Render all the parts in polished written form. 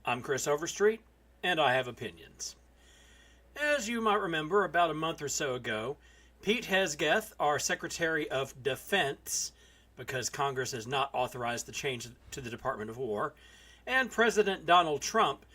I'm Chris Overstreet, and I have opinions. As you might remember, about a month or so ago, Pete Hes-geth, our Secretary of Defense, because Congress has not authorized the change to the Department of War, and President Donald Trump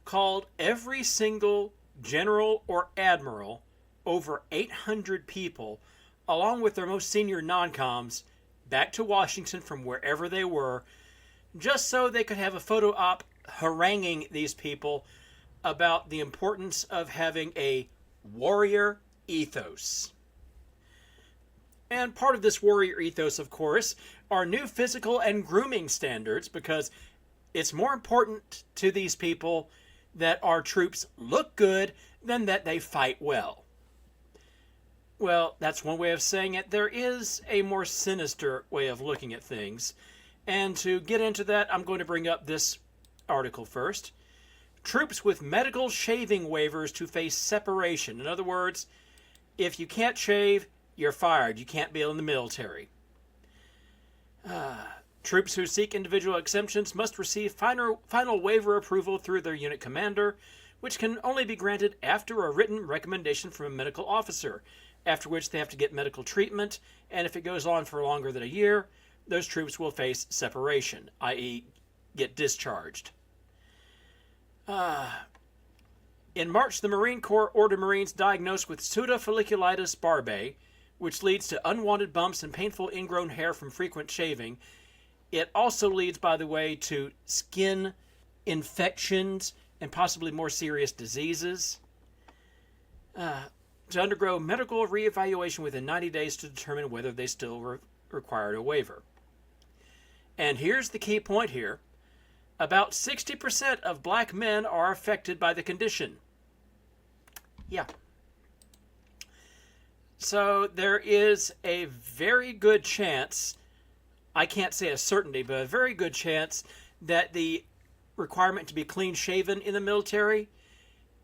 called every single general or admiral, over 800 people, along with their most senior non-coms, back to Washington from wherever they were, just so they could have a photo op haranguing these people about the importance of having a warrior ethos. And part of this warrior ethos, of course, are new physical and grooming standards, because it's more important to these people that our troops look good than that they fight well. Well, that's one way of saying it. There is a more sinister way of looking at things. And to get into that, I'm going to bring up this article first. Troops with medical shaving waivers to face separation. In other words, if you can't shave, you're fired. You can't be in the military. Troops who seek individual exemptions must receive final waiver approval through their unit commander, which can only be granted after a written recommendation from a medical officer, after which they have to get medical treatment, and if it goes on for longer than a year, those troops will face separation, i.e. get discharged. In March, the Marine Corps ordered Marines diagnosed with pseudofolliculitis barbae, which leads to unwanted bumps and painful ingrown hair from frequent shaving. It also leads, by the way, to skin infections and possibly more serious diseases. To undergo medical reevaluation within 90 days to determine whether they still required a waiver. And here's the key point here. About 60% of black men are affected by the condition. Yeah. So there is a very good chance, I can't say a certainty, but a very good chance that the requirement to be clean shaven in the military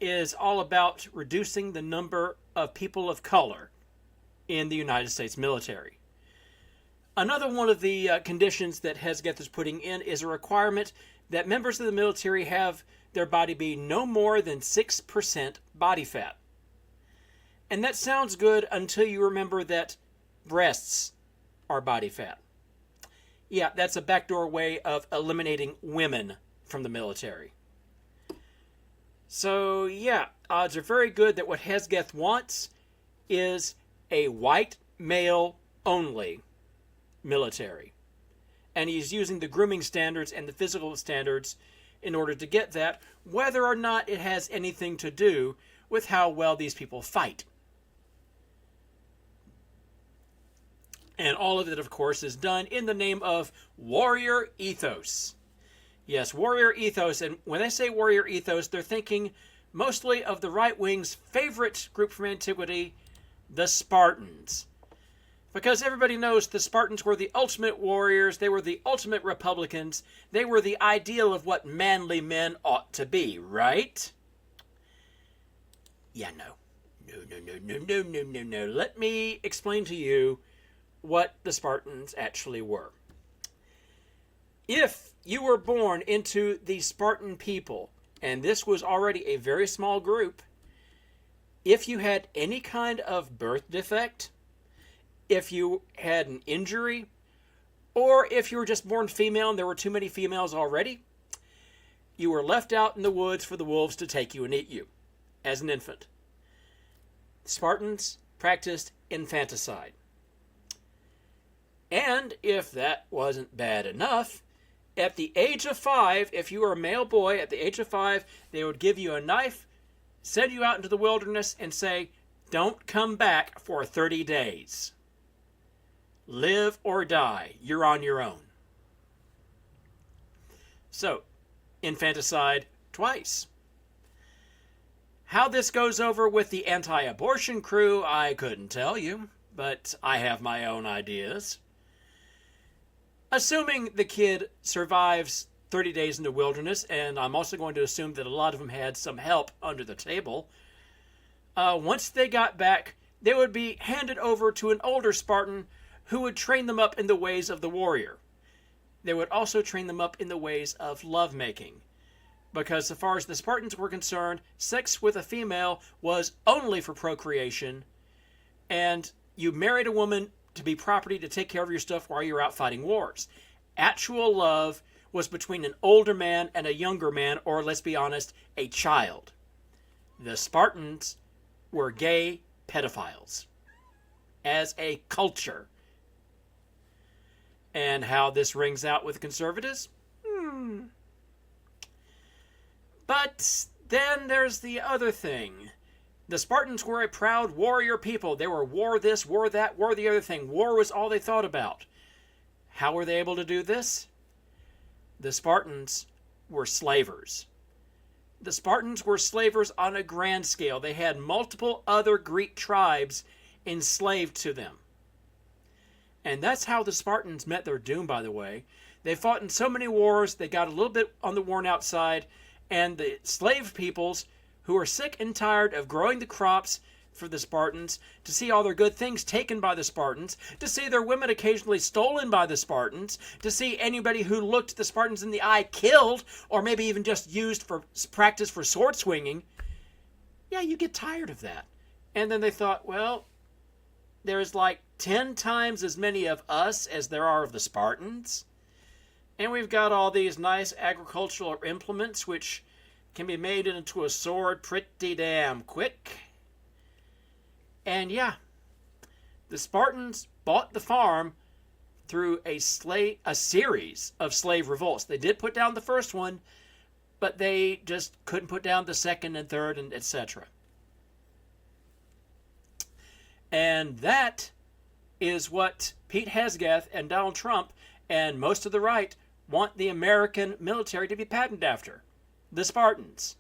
is all about reducing the number of people of color in the United States military. Another one of the conditions that Hes-geth is putting in is a requirement that members of the military have their body be no more than 6% body fat. And that sounds good until you remember that breasts are body fat. Yeah, that's a backdoor way of eliminating women from the military. So, yeah, odds are very good that what Hes-geth wants is a white male only military. And he's using the grooming standards and the physical standards in order to get that, whether or not it has anything to do with how well these people fight. And all of it, of course, is done in the name of warrior ethos. Yes, warrior ethos. And when they say warrior ethos, they're thinking mostly of the right wing's favorite group from antiquity, the Spartans. Because everybody knows the Spartans were the ultimate warriors. They were the ultimate Republicans. They were the ideal of what manly men ought to be, right? Yeah, no. No. Let me explain to you what the Spartans actually were. If you were born into the Spartan people, and this was already a very small group, if you had any kind of birth defect, if you had an injury, or if you were just born female and there were too many females already, you were left out in the woods for the wolves to take you and eat you as an infant. Spartans practiced infanticide. And if that wasn't bad enough, at the age of 5, if you were a male boy, at the age of 5, they would give you a knife, send you out into the wilderness, and say, don't come back for 30 days. Live or die. You're on your own. So, infanticide twice. How this goes over with the anti-abortion crew, I couldn't tell you, but I have my own ideas. Assuming the kid survives 30 days in the wilderness, and I'm also going to assume that a lot of them had some help under the table, once they got back, they would be handed over to an older Spartan who would train them up in the ways of the warrior. They would also train them up in the ways of lovemaking. because so far as the Spartans were concerned, sex with a female was only for procreation, and you married a woman to be property to take care of your stuff while you're out fighting wars. Actual love was between an older man and a younger man, or let's be honest, a child. The Spartans were gay pedophiles as a culture. And how this rings out with conservatives? But then there's the other thing. The Spartans were a proud warrior people. They were war this, war that, war the other thing. War was all they thought about. How were they able to do this? The Spartans were slavers. The Spartans were slavers on a grand scale. They had multiple other Greek tribes enslaved to them. And that's how the Spartans met their doom, by the way. They fought in so many wars, they got a little bit on the worn out side, and the slave peoples who were sick and tired of growing the crops for the Spartans, to see all their good things taken by the Spartans, to see their women occasionally stolen by the Spartans, to see anybody who looked the Spartans in the eye killed, or maybe even just used for practice for sword swinging. Yeah, you get tired of that. And then they thought, well, there's like 10 times as many of us as there are of the Spartans. And we've got all these nice agricultural implements which can be made into a sword pretty damn quick. And yeah, the Spartans bought the farm through a series of slave revolts. They did put down the first one, but they just couldn't put down the second and third, and etc. And that is what Pete Hegseth and Donald Trump and most of the right want the American military to be patterned after. The Spartans,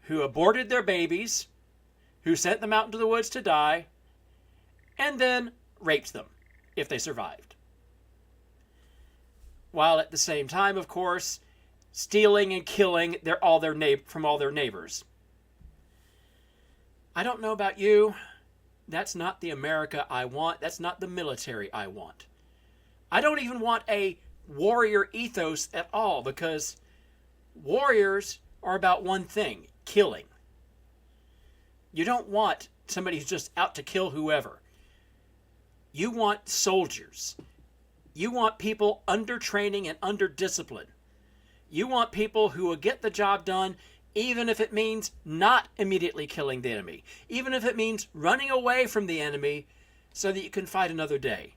who aborted their babies, who sent them out into the woods to die, and then raped them if they survived. While at the same time, of course, stealing and killing from all their neighbors. I don't know about you. That's not the America I want. That's not the military I want. I don't even want a warrior ethos at all, because warriors are about one thing: killing. You don't want somebody who's just out to kill whoever. You want soldiers. You want people under training and under discipline. You want people who will get the job done, even if it means not immediately killing the enemy, even if it means running away from the enemy so that you can fight another day.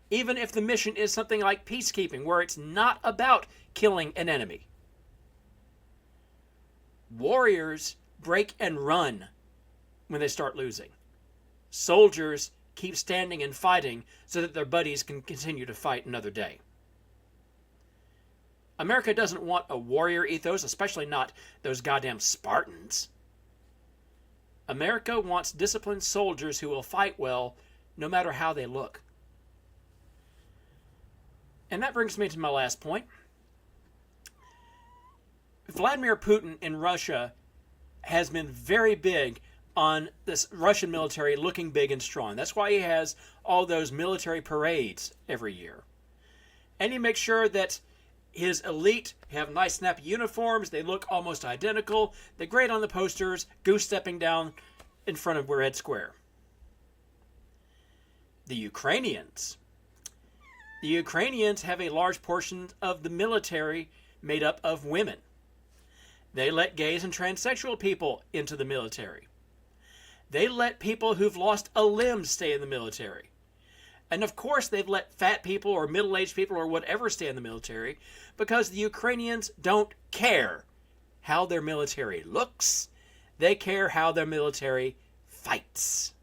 Even if the mission is something like peacekeeping, where it's not about killing an enemy. Warriors break and run when they start losing. Soldiers keep standing and fighting so that their buddies can continue to fight another day. America doesn't want a warrior ethos, especially not those goddamn Spartans. America wants disciplined soldiers who will fight well no matter how they look. And that brings me to my last point. Vladimir Putin in Russia has been very big on this Russian military looking big and strong. That's why he has all those military parades every year. And he makes sure that his elite have nice snappy uniforms. They look almost identical. They're great on the posters, goose stepping down in front of Red Square. The Ukrainians have a large portion of the military made up of women. They let gays and transsexual people into the military. They let people who've lost a limb stay in the military. And of course they've let fat people or middle-aged people or whatever stay in the military, because the Ukrainians don't care how their military looks. They care how their military fights.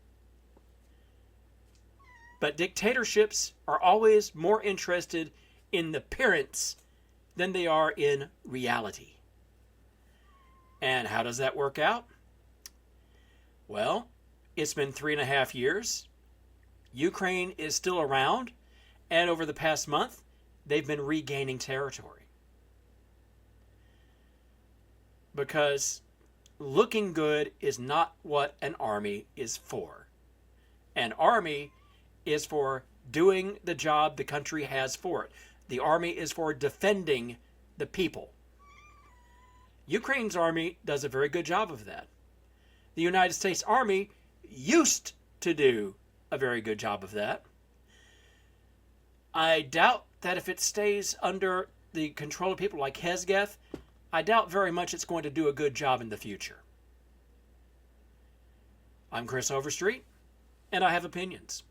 But dictatorships are always more interested in the appearance than they are in reality. And how does that work out? Well, it's been 3.5 years. Ukraine is still around, and over the past month, they've been regaining territory. Because looking good is not what an army is for. An army is for doing the job the country has for it. The army is for defending the people. Ukraine's army does a very good job of that. The United States Army used to do a very good job of that. I doubt that if it stays under the control of people like Hes-geth, I doubt very much it's going to do a good job in the future. I'm Chris Overstreet, and I have opinions.